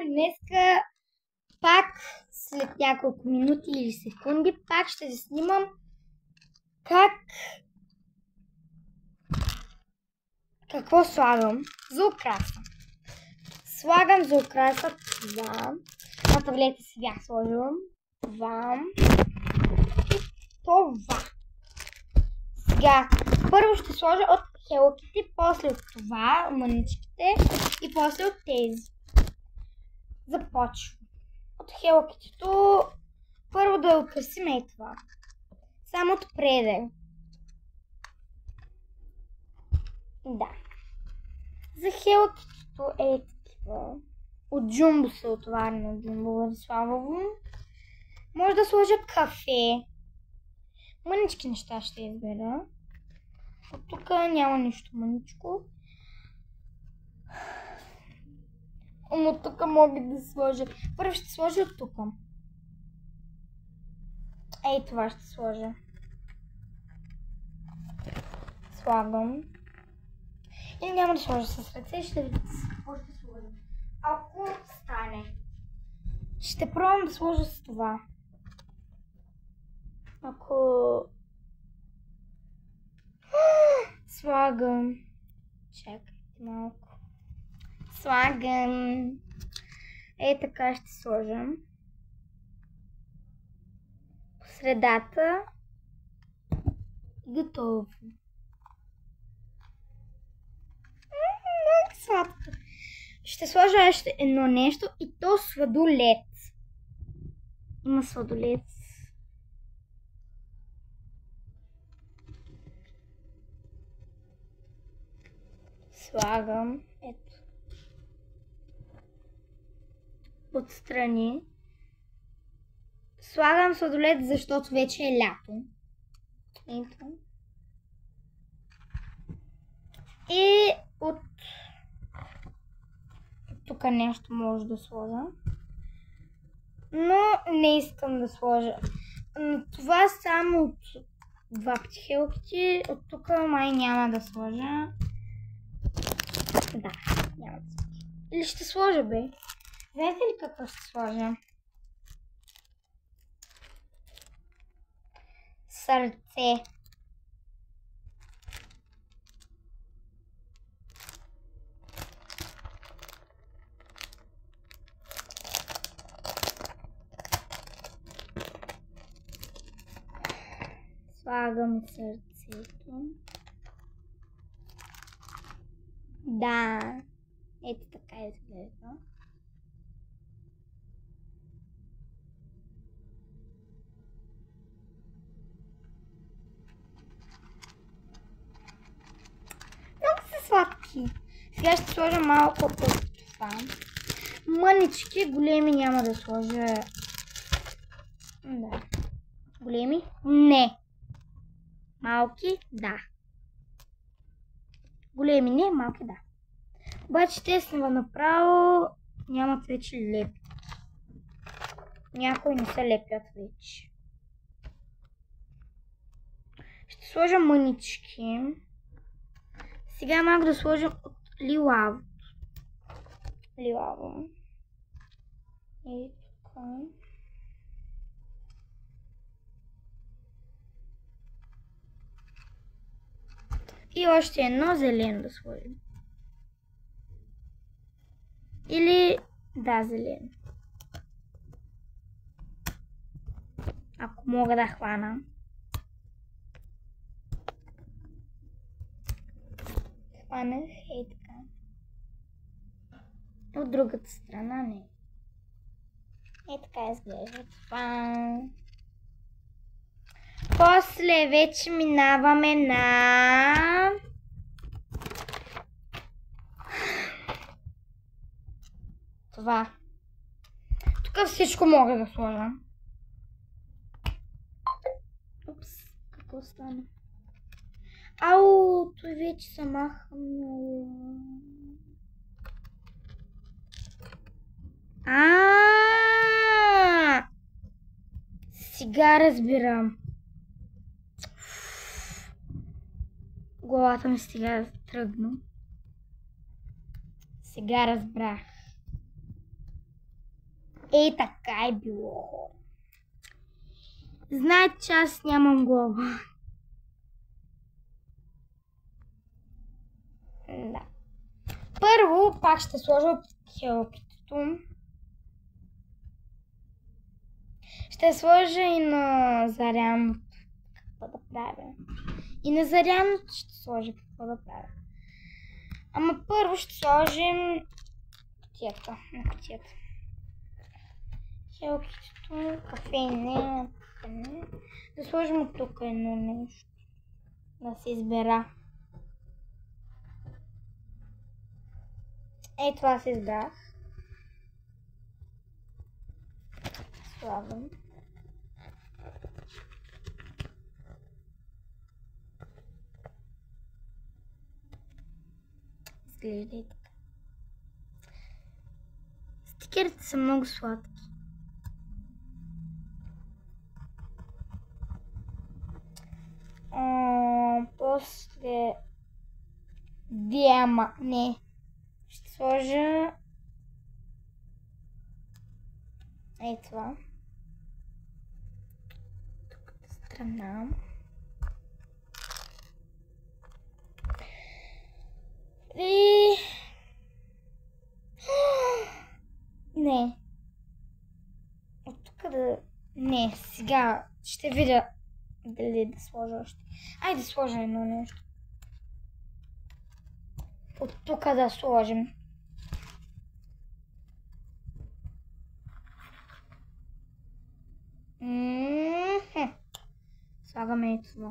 Днеска пак след няколко минути или секунди пак ще ви снимам какво слагам за украса. Слагам за украса това. На таблета си бях сложила. Това. Това. Сега, първо ще сложа от хелките, после от това, мъничките и после от тези. Започвам. От хелкитето първо да украсим и това. Само отпреде. Да. За хелкитето е такива. От Джумбо са отварени, от Джумбо Владиславово. Може да сложа кафе. Мънички неща ще избера. От тук няма нищо мъничко. От тук мога да сложа. Първо ще сложа от тук. Ей, това ще сложа. Слагам. И няма да сложа с ръце, ще видите какво ще сложа. Ако стане. Ще пробвам да сложа с това. Ако... Слагам. Чакайте малко. Слагам. Ей така ще сложам. По средата. Готово. Много сладко. Ще сложа още едно нещо и то сладолет. Има сладолет. Слагам. Ето. Отстрани. Слагам сладолет, защото вече е лято. Ето. И от тук нещо може да сложа. Но не искам да сложа. Това само от два пъти хелките. От тук май няма да сложа. Да, няма да сложа. Или ще сложа, бе. Знаете ли какво ще сложа? Сърце. Слагаме сърцето. Да. Ето така изглежда. Много са сладки. Сега ще сложа малко от това. Мънички, големи няма да сложа. Да. Големи? Не. Малки? Да. Големи не, малки да. Обаче те са направо нямат вече леп. Някои не се лепят вече. Ще сложа мънички. Сега малко да сложим от лилаво. Лилаво. И така. И още едно зелено да сложим. Или, да, зелено. Ако мога да хвана. Хванах, ей така. От другата страна не. Ей така изглежда това. После вече минаваме на... Това. Тук всичко мога да сложа. Упс, какво стана? Ау, той вече се махнал. Сега разбирам. Главата ми сега тръгна. Сега разбрах. Ей, така е било, хора. Знаете, че аз нямам глава. Да. Първо пак ще сложа хелпитото. Ще сложа и на заряното. Какво да правя? И на заряното ще сложа какво да правя. Ама първо ще сложим кутията. На кутията. Хелпитото, кафене. Да сложим от тук едно нещо. Да се избера. Ей, това се избрах. Слагам. Изглежда и така. Стикерите са много сладки. После не. Ще сложа ей това. Тук страна. И не. От тук да... Не, сега ще видя дали да сложа още. Айде да сложа едно нещо. От тук да сложим. Слагаме и това.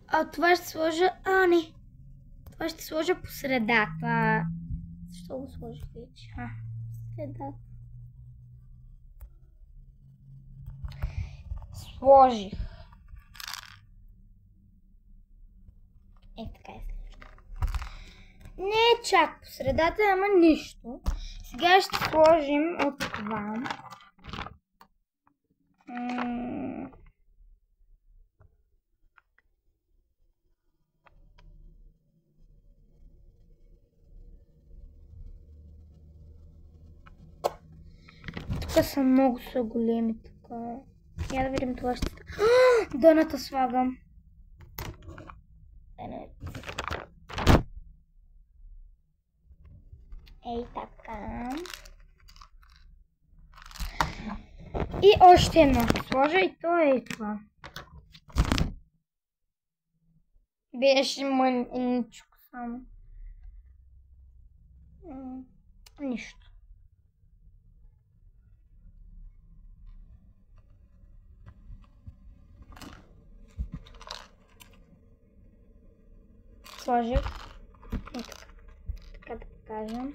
А това ще сложа... не. Това ще сложа по средата. Защо го сложих вече? Средата. Сложих. Така е. Не чак по средата, ама нищо. Сега ще сложим от това. Тук са много големи. Я да видим това ще става. Дъната слагам. Ей така. И още едно сложа и то е това. Беше мъничко само. Нищо. Сложих. Така да покажем.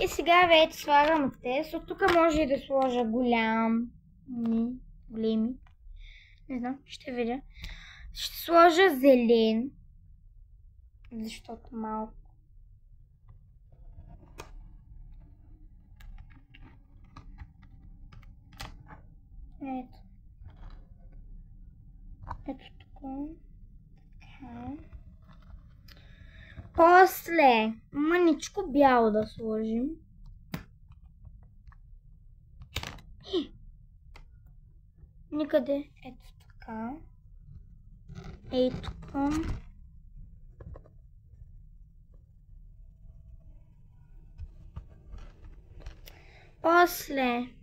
И сега вече слагам тест. От тук може и да сложа големи. Не знам, ще видя. Ще сложа зелен. Защото малко. Ето. Ето тук. Така. После мъничко бяло да сложим. Никъде. Ето така. Ето тук. После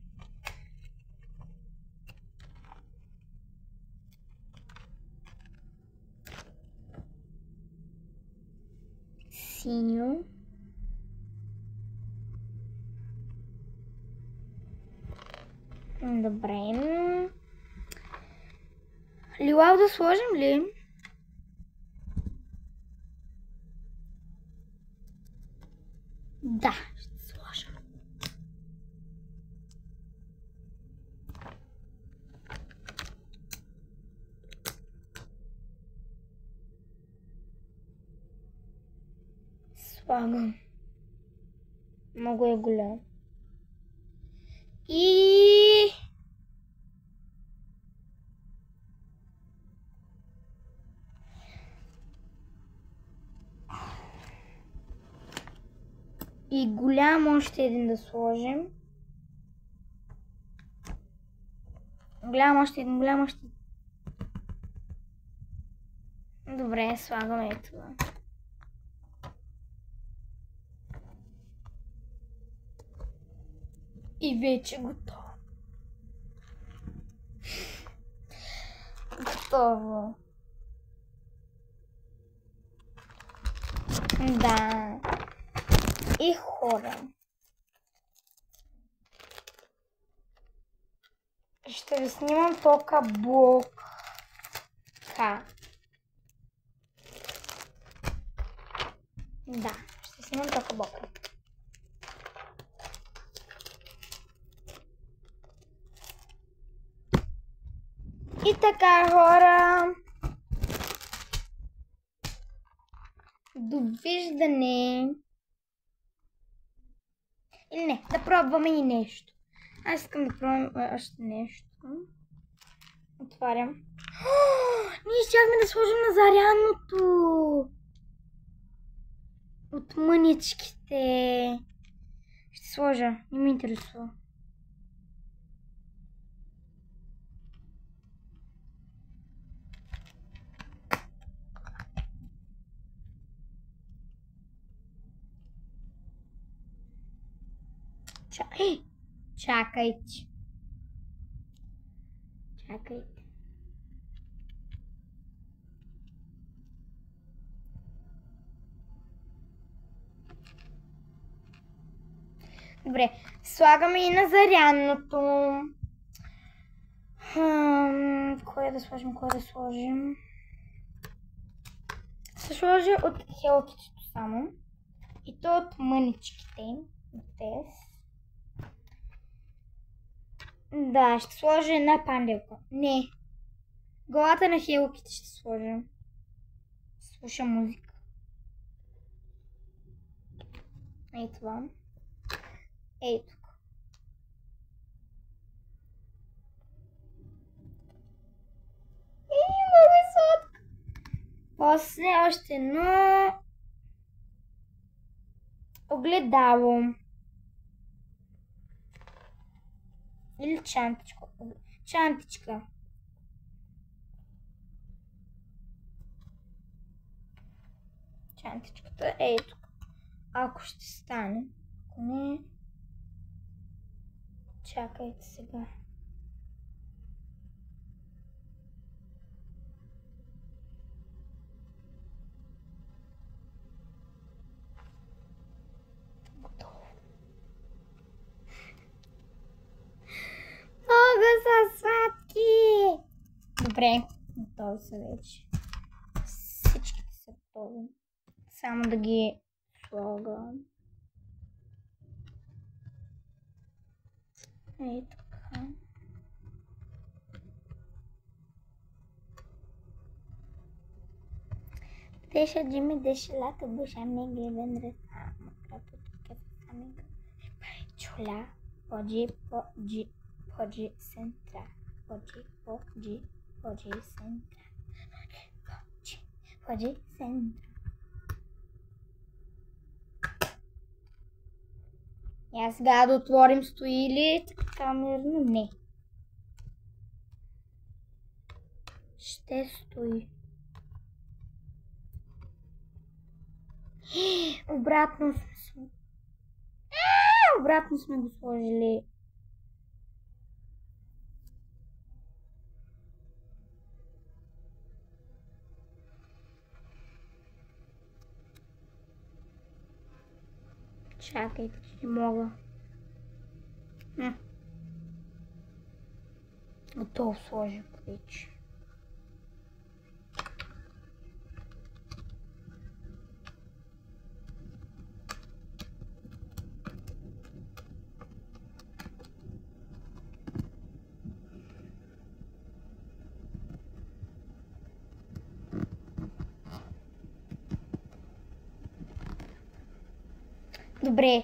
синьо. Добре. Лилав да сложим ли? Да, ще сложа. Слагам. Много е голям. И И голям още един да сложим. Голям още един, голям още един. Добре, слагаме и това. И вече готово. Готово. Да. И хора. Ще ви снимам тока блока. Да, ще снимам тока блока. И така, хора. Довиждане. Или не, да пробваме и нещо. Аз искам да пробвам още нещо. Отварям. Ние щяхме да сложим на зарядното. От мъничките. Ще сложа, не ме интересува. Чакайте. Чакайте. Добре, слагаме и на зарядното. Кое да сложим, кое да сложим? Ще сложа от хелкичето само. И то от мъничките. Да, ще сложа една панделка. Не. Главата на хелките ще сложа. Слуша музика. Ей това. Ей тук. Много е сладко. После още едно огледало. Или чантичка. Чантичка. Чантичката е тук. Ако ще стане. Ако не... Чакайте сега. Готово. Много са сладки! Добре, готови са вече. Всичките са готови. Само да ги слагам. Ей така. Deixa de me deixar lá, tu puxa amiga e vendre. Chula, pode sentar. Pode sentar. Pode sentar. И аз сега да отворим, стои ли така мирно? Не. Ще стои. Обратно сме го сложили. Чакайте, че не мога. Готово сложих вече. Добре,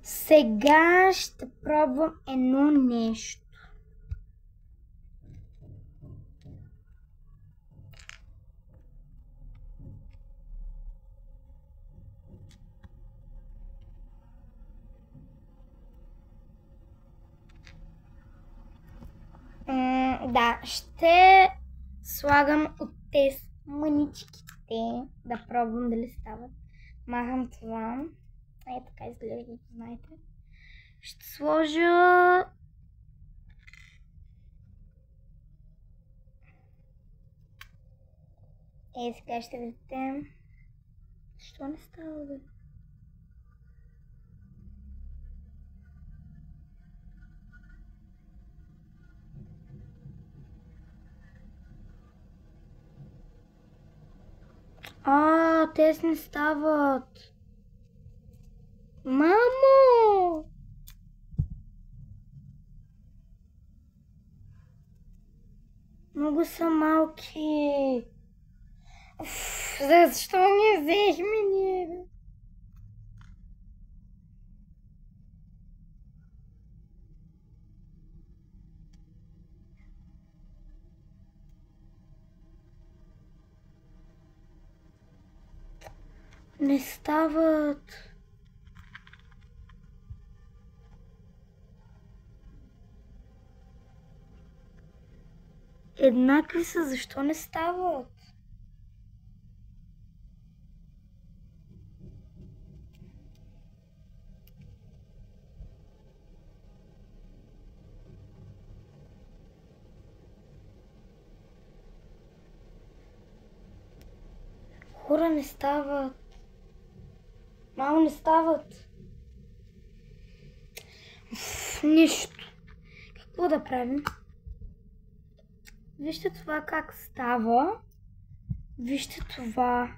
сега ще пробвам едно нещо. Да, ще слагам от тези мъничките, да пробвам дали стават. Махам това. Така изглежда, знаете. Ще сложа... сега ще видите. Защо не става, бе? Те не стават. Мамо! Много са малки. Защо не взехме ние? Не стават. Еднакви са, защо не стават? Хора, не стават. Мамо, не стават. Нищо. Какво да правим? Вижте това как става. Вижте това.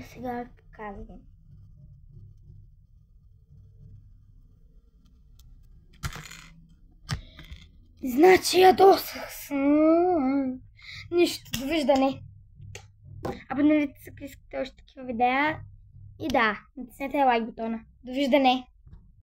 Сега показвам. Значи ядосах се. Нищо, довиждане. Абонирайте се, ако искате още такива видеа. И да, натиснете лайк бутона. Довиждане.